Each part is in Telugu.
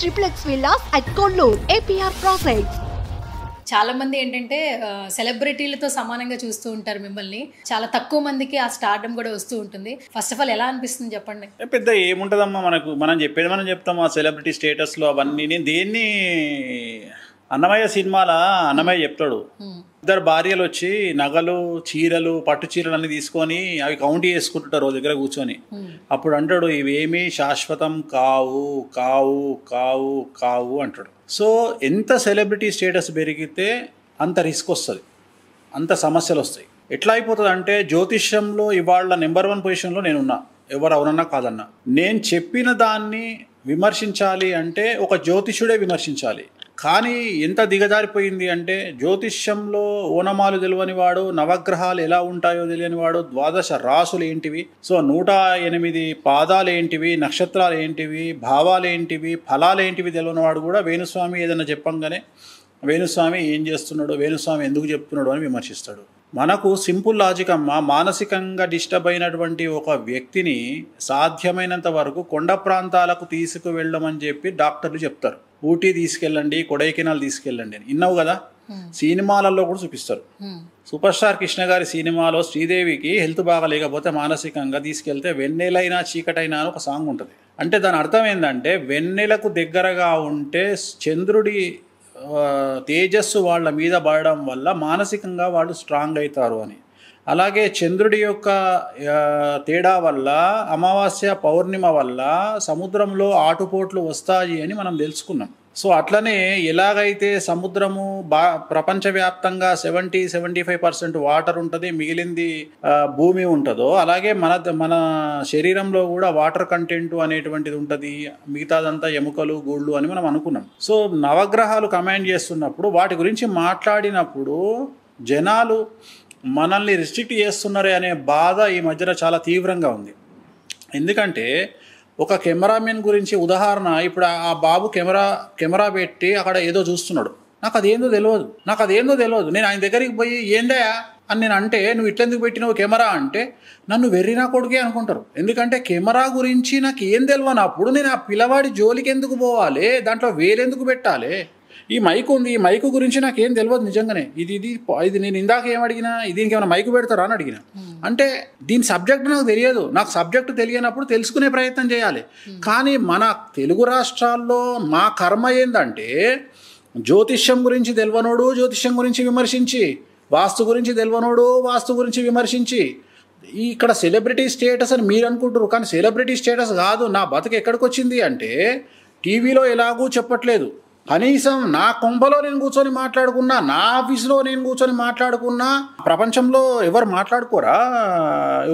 triplex villas at Konnur, APR Projects. చాలా మంది ఏంటంటే సెలబ్రిటీలతో సమానంగా చూస్తూ ఉంటారు మిమ్మల్ని. చాలా తక్కువ మందికి ఆ స్టార్డమ్ కూడా వస్తూ ఉంటుంది. ఫస్ట్ ఆఫ్ ఆల్ ఎలా అనిపిస్తుంది చెప్పండి? పెద్ద ఏముంటుందమ్మా, మనం చెప్పేది మనం చెప్తాం. ఆ సెలబ్రిటీ స్టేటస్లో అవన్నీ నేను దేన్ని అన్నమయ్య సినిమాలో అన్నమయ్య చెప్తాడు, ఇద్దరు భార్యలు వచ్చి నగలు చీరలు పట్టు చీరలు అన్ని తీసుకొని అవి కౌంట్ చేసుకుంటుంటారు రోజు దగ్గర కూర్చొని. అప్పుడు అంటాడు, ఇవేమీ శాశ్వతం కావు కావు కావు కావు అంటాడు. సో ఎంత సెలబ్రిటీ స్టేటస్ పెరిగితే అంత రిస్క్ వస్తుంది, అంత సమస్యలు వస్తాయి. ఎట్లా అయిపోతుంది అంటే, జ్యోతిష్యంలో ఇవాళ నెంబర్ 1 పొజిషన్లో నేనున్నా, ఎవరు అవునన్నా కాదన్నా. నేను చెప్పిన దాన్ని విమర్శించాలి అంటే ఒక జ్యోతిష్యుడే విమర్శించాలి. కానీ ఎంత దిగజారిపోయింది అంటే, జ్యోతిష్యంలో ఓనమాలు తెలియని వాడు, నవగ్రహాలు ఎలా ఉంటాయో తెలియని వాడు, 12 రాసులు ఏంటివి, సో 108 పాదాలు ఏంటివి, నక్షత్రాలు ఏంటివి, భావాలు ఏంటివి, ఫలాలు ఏంటివి తెలియని వాడు కూడా వేణుస్వామి ఏదైనా చెప్పంగానే వేణుస్వామి ఏం చేస్తున్నాడు, వేణుస్వామి ఎందుకు చెప్తున్నాడు అని విమర్శిస్తాడు. మనకు సింపుల్ లాజిక్ అమ్మ, మానసికంగా డిస్టర్బ్ అయినటువంటి ఒక వ్యక్తిని సాధ్యమైనంత వరకు కొండ ప్రాంతాలకు తీసుకువెళ్ళమని చెప్పి డాక్టర్లు చెప్తారు. ఊటీ తీసుకెళ్ళండి, కొడైకెనాల్ తీసుకెళ్ళండి అని విన్నావు కదా. సినిమాలలో కూడా చూపిస్తారు. సూపర్ స్టార్ కృష్ణ గారి సినిమాలో శ్రీదేవికి హెల్త్ బాగా లేకపోతే మానసికంగా తీసుకెళ్తే వెన్నెలైనా చీకటైనా అని ఒక సాంగ్ ఉంటుంది. అంటే దాని అర్థం ఏంటంటే, వెన్నెలకు దగ్గరగా ఉంటే చంద్రుడి తేజస్సు వాళ్ళ మీద పడడం వల్ల మానసికంగా వాళ్ళు స్ట్రాంగ్ అవుతారు అని. అలాగే చంద్రుడి యొక్క తేడా వల్ల, అమావాస్య పౌర్ణిమ వల్ల సముద్రంలో ఆటుపోట్లు వస్తాయి అని మనం తెలుసుకున్నాం. సో అట్లనే ఎలాగైతే సముద్రము ప్రపంచవ్యాప్తంగా 70-75% వాటర్ ఉంటుంది, మిగిలింది భూమి ఉంటుందో, అలాగే మన శరీరంలో కూడా వాటర్ కంటెంట్ అనేటువంటిది ఉంటుంది, మిగతాదంతా ఎముకలు గూళ్ళు అని మనం అనుకున్నాం. సో నవగ్రహాలు కమాండ్ చేస్తున్నప్పుడు వాటి గురించి మాట్లాడినప్పుడు జనాలు మనల్ని రిస్ట్రిక్ట్ చేస్తున్నారే అనే బాధ ఈ మధ్యన చాలా తీవ్రంగా ఉంది. ఎందుకంటే ఒక కెమెరామెన్ గురించి ఉదాహరణ, ఇప్పుడు ఆ బాబు కెమెరా పెట్టి అక్కడ ఏదో చూస్తున్నాడు, నాకు అదేందో తెలియదు. నేను ఆయన దగ్గరికి పోయి ఏందయా అని నేను అంటే, నువ్వు ఇట్లెందుకు పెట్టినావు కెమెరా అంటే, నన్ను వెర్రినా కొడుకే అనుకుంటారు. ఎందుకంటే కెమెరా గురించి నాకు ఏం తెలియనప్పుడు నేను ఆ పిల్లవాడి జోలికి ఎందుకు పోవాలి, దాంట్లో వేలెందుకు పెట్టాలి. ఈ మైక్ ఉంది, ఈ మైకు గురించి నాకేం తెలియదు నిజంగానే. ఇది నేను ఇందాక ఏమడిగినా, దీనికి ఏమైనా మైకు పెడతారా అని అడిగిన. అంటే దీని సబ్జెక్ట్ నాకు తెలియదు. నాకు సబ్జెక్టు తెలియనప్పుడు తెలుసుకునే ప్రయత్నం చేయాలి. కానీ మన తెలుగు రాష్ట్రాల్లో మా కర్మ ఏందంటే, జ్యోతిష్యం గురించి తెలియనోడు జ్యోతిష్యం గురించి విమర్శించి, వాస్తు గురించి తెలియనోడు వాస్తు గురించి విమర్శించి, ఇక్కడ సెలబ్రిటీ స్టేటస్ అని మీరు అనుకుంటారు. కానీ సెలబ్రిటీ స్టేటస్ కాదు. నా బతుకు ఎక్కడికి వచ్చింది అంటే, టీవీలో ఎలాగూ చెప్పట్లేదు, కనీసం నా కొంపలో నేను కూర్చొని మాట్లాడుకున్నా, నా ఆఫీస్లో నేను కూర్చొని మాట్లాడుకున్నా, ప్రపంచంలో ఎవరు మాట్లాడుకోరా?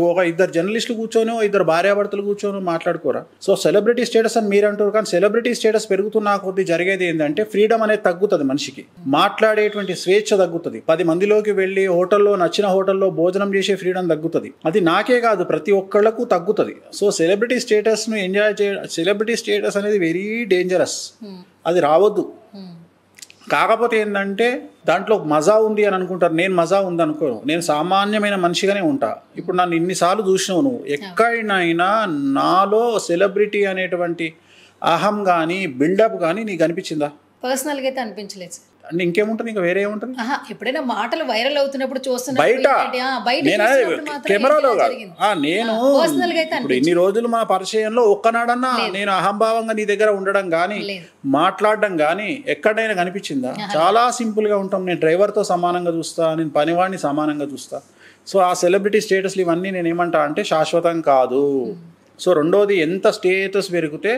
ఒక 2 జర్నలిస్టులు కూర్చొని, 2 భార్యాభర్తలు కూర్చొని మాట్లాడుకోరా? సో సెలబ్రిటీ స్టేటస్ అని మీరు అంటారు. కానీ సెలబ్రిటీ స్టేటస్ పెరుగుతున్న కొద్దీ జరిగేది ఏంటంటే, ఫ్రీడమ్ అనేది తగ్గుతుంది. మనిషికి మాట్లాడేటువంటి స్వేచ్ఛ తగ్గుతుంది. 10 మందిలోకి వెళ్ళి నచ్చిన హోటల్లో భోజనం చేసే ఫ్రీడమ్ తగ్గుతుంది. అది నాకే కాదు, ప్రతి ఒక్కళ్ళకు తగ్గుతుంది. సో సెలబ్రిటీ స్టేటస్ను ఎంజాయ్ సెలబ్రిటీ స్టేటస్ అనేది వెరీ డేంజరస్. అది రావద్దు. కాకపోతే ఏంటంటే, దాంట్లో మజా ఉంది అని అనుకుంటారు. నేను మజా ఉంది అనుకోను. నేను సామాన్యమైన మనిషిగానే ఉంటా. ఇప్పుడు నన్ను ఇన్నిసార్లు చూసినావు నువ్వు, ఎక్కడైనా నాలో సెలబ్రిటీ అనేటువంటి అహం కానీ బిల్డప్ కానీ నీకు అనిపించిందా? పర్సనల్గా అయితే అనిపించలేదు. అంటే ఇంకేముంటుంది, ఇంకా వేరే ఏముంటుంది? ఎప్పుడైనా మాటలు వైరల్ అవుతున్నప్పుడు చూస్తున్నా, బయట కెమెరాలో కాదు. నేను ఇప్పుడు ఇన్ని రోజులు మన పరిచయంలో ఒక్కనాడన్నా నేను అహంభావంగా నీ దగ్గర ఉండడం కానీ మాట్లాడడం కానీ ఎక్కడైనా కనిపించిందా? చాలా సింపుల్గా ఉంటాం. నేను డ్రైవర్తో సమానంగా చూస్తా, నేను పనివాడిని సమానంగా చూస్తా. సో ఆ సెలబ్రిటీ స్టేటస్లు ఇవన్నీ నేను ఏమంటా అంటే శాశ్వతం కాదు. సో రెండోది, ఎంత స్టేటస్ పెరిగితే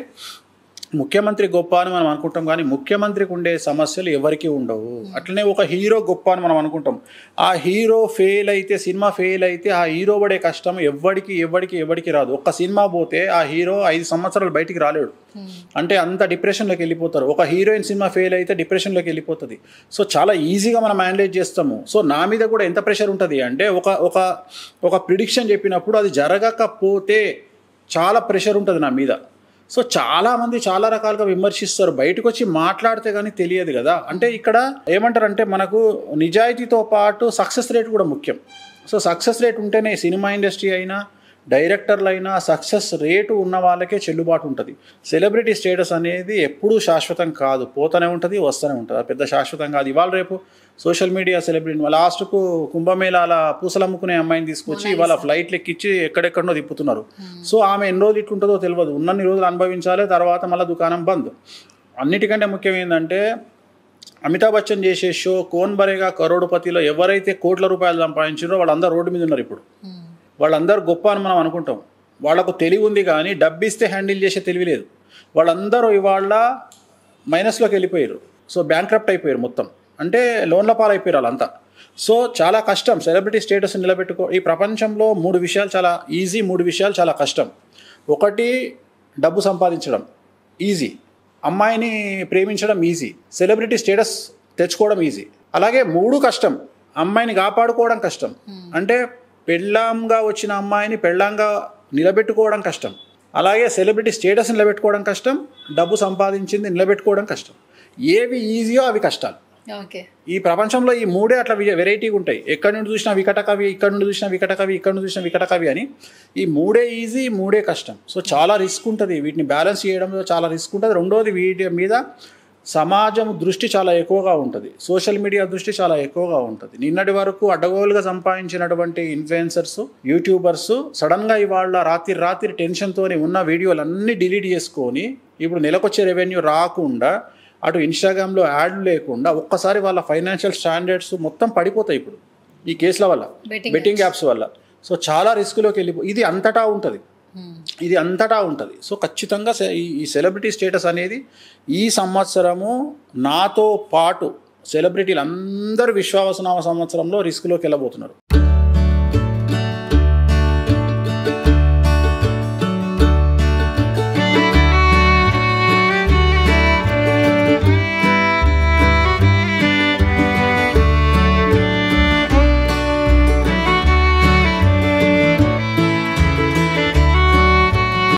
ముఖ్యమంత్రి గొప్ప అని మనం అనుకుంటాం, కానీ ముఖ్యమంత్రికి ఉండే సమస్యలు ఎవరికి ఉండవు. అట్లనే ఒక హీరో గొప్ప అని మనం అనుకుంటాం. ఆ హీరో ఫెయిల్ అయితే, సినిమా ఫెయిల్ అయితే, ఆ హీరో పడే కష్టం ఎవరికి రాదు. ఒక్క సినిమా పోతే ఆ హీరో 5 సంవత్సరాలు బయటికి రాలేడు. అంటే అంత డిప్రెషన్లోకి వెళ్ళిపోతారు. ఒక హీరోయిన్ సినిమా ఫెయిల్ అయితే డిప్రెషన్లోకి వెళ్ళిపోతుంది. సో చాలా ఈజీగా మనం మేనేజ్ చేస్తాము. సో నా మీద కూడా ఎంత ప్రెషర్ ఉంటుంది అంటే, ఒక ప్రిడిక్షన్ చెప్పినప్పుడు అది జరగకపోతే చాలా ప్రెషర్ ఉంటుంది నా మీద. సో చాలామంది చాలా రకాలుగా విమర్శిస్తారు. బయటకు వచ్చి మాట్లాడితే కానీ తెలియదు కదా. అంటే ఇక్కడ ఏమంటారంటే, మనకు నిజాయితీతో పాటు సక్సెస్ రేట్ కూడా ముఖ్యం. సో సక్సెస్ రేట్ ఉంటేనే సినిమా ఇండస్ట్రీ అయినా, డైరెక్టర్లైనా సక్సెస్ రేటు ఉన్న వాళ్ళకే చెల్లుబాటు ఉంటుంది. సెలబ్రిటీ స్టేటస్ అనేది ఎప్పుడూ శాశ్వతం కాదు, పోతూనే ఉంటుంది, వస్తూనే ఉంటుంది. అది పెద్ద శాశ్వతం కాదు. ఇవాళ రేపు సోషల్ మీడియా సెలబ్రిటీ లాస్ట్కు కుంభమేళాల పూసలు అమ్ముకునే అమ్మాయిని తీసుకొచ్చి ఇవాళ ఫ్లైట్లు ఎక్కించి ఎక్కడెక్కడో తిప్పుతున్నారు. సో ఆమె ఎన్ని రోజులు ఇట్లుంటుందో తెలియదు, ఉన్నన్ని రోజులు అనుభవించాలి, తర్వాత మళ్ళీ దుకాణం బంద్. అన్నిటికంటే ముఖ్యం ఏంటంటే అమితాబ్ బచ్చన్ చేసే షో కోన్ బరేగా కరోడుపతిలో ఎవరైతే కోట్ల రూపాయలు సంపాదించారో వాళ్ళందరూ రోడ్డు మీద ఉన్నారు. ఇప్పుడు వాళ్ళందరూ గొప్ప అని మనం అనుకుంటాం. వాళ్ళకు తెలివి ఉంది కానీ డబ్బిస్తే హ్యాండిల్ చేసే తెలివి లేదు. వాళ్ళందరూ ఇవాళ మైనస్లోకి వెళ్ళిపోయారు. సో బ్యాంక్రప్ట్ అయిపోయారు మొత్తం, అంటే లోన్ల పాలైపోయారు వాళ్ళంతా. సో చాలా కష్టం సెలబ్రిటీ స్టేటస్ నిలబెట్టుకో. ఈ ప్రపంచంలో 3 విషయాలు చాలా ఈజీ, 3 విషయాలు చాలా కష్టం. ఒకటి డబ్బు సంపాదించడం ఈజీ, అమ్మాయిని ప్రేమించడం ఈజీ, సెలబ్రిటీ స్టేటస్ తెచ్చుకోవడం ఈజీ. అలాగే 3 కష్టం, అమ్మాయిని కాపాడుకోవడం కష్టం. అంటే పెళ్ళాంగా వచ్చిన అమ్మాయిని పెళ్ళాంగా నిలబెట్టుకోవడం కష్టం. అలాగే సెలబ్రిటీ స్టేటస్ నిలబెట్టుకోవడం కష్టం, డబ్బు సంపాదించింది నిలబెట్టుకోవడం కష్టం. ఏవి ఈజీయో అవి కష్టాలు. ఓకే, ఈ ప్రపంచంలో ఈ 3 అట్లా వెరైటీగా ఉంటాయి. ఎక్కడి నుండి చూసినా వికటకవి, ఇక్కడ నుండి చూసినా వికటకవి, ఇక్కడ నుండి చూసినా వికటకవి అని. ఈ 3 ఈజీ, 3 కష్టం. సో చాలా రిస్క్ ఉంటుంది, వీటిని బ్యాలెన్స్ చేయడంలో చాలా రిస్క్ ఉంటుంది. రెండోది వీటి మీద సమాజం దృష్టి చాలా ఎక్కువగా ఉంటుంది, సోషల్ మీడియా దృష్టి చాలా ఎక్కువగా ఉంటుంది. నిన్నటి వరకు అడ్డగోలుగా సంపాదించినటువంటి ఇన్ఫ్లుయెన్సర్స్, యూట్యూబర్స్ సడన్గా ఇవాళ రాత్రి టెన్షన్తో ఉన్న వీడియోలన్నీ డిలీట్ చేసుకొని ఇప్పుడు నెలకొచ్చే రెవెన్యూ రాకుండా, అటు ఇన్స్టాగ్రామ్లో యాడ్లు లేకుండా ఒక్కసారి వాళ్ళ ఫైనాన్షియల్ స్టాండర్డ్స్ మొత్తం పడిపోతాయి ఇప్పుడు ఈ కేసుల వల్ల, బెట్టింగ్ యాప్స్ వల్ల. సో చాలా రిస్క్లోకి ఇది అంతటా ఉంటుంది. సో ఖచ్చితంగా ఈ సెలబ్రిటీ స్టేటస్ అనేది ఈ సంవత్సరము నాతో పాటు సెలబ్రిటీలు అందరూ విశ్వావసనామ సంవత్సరంలో రిస్క్లోకి వెళ్ళబోతున్నారు.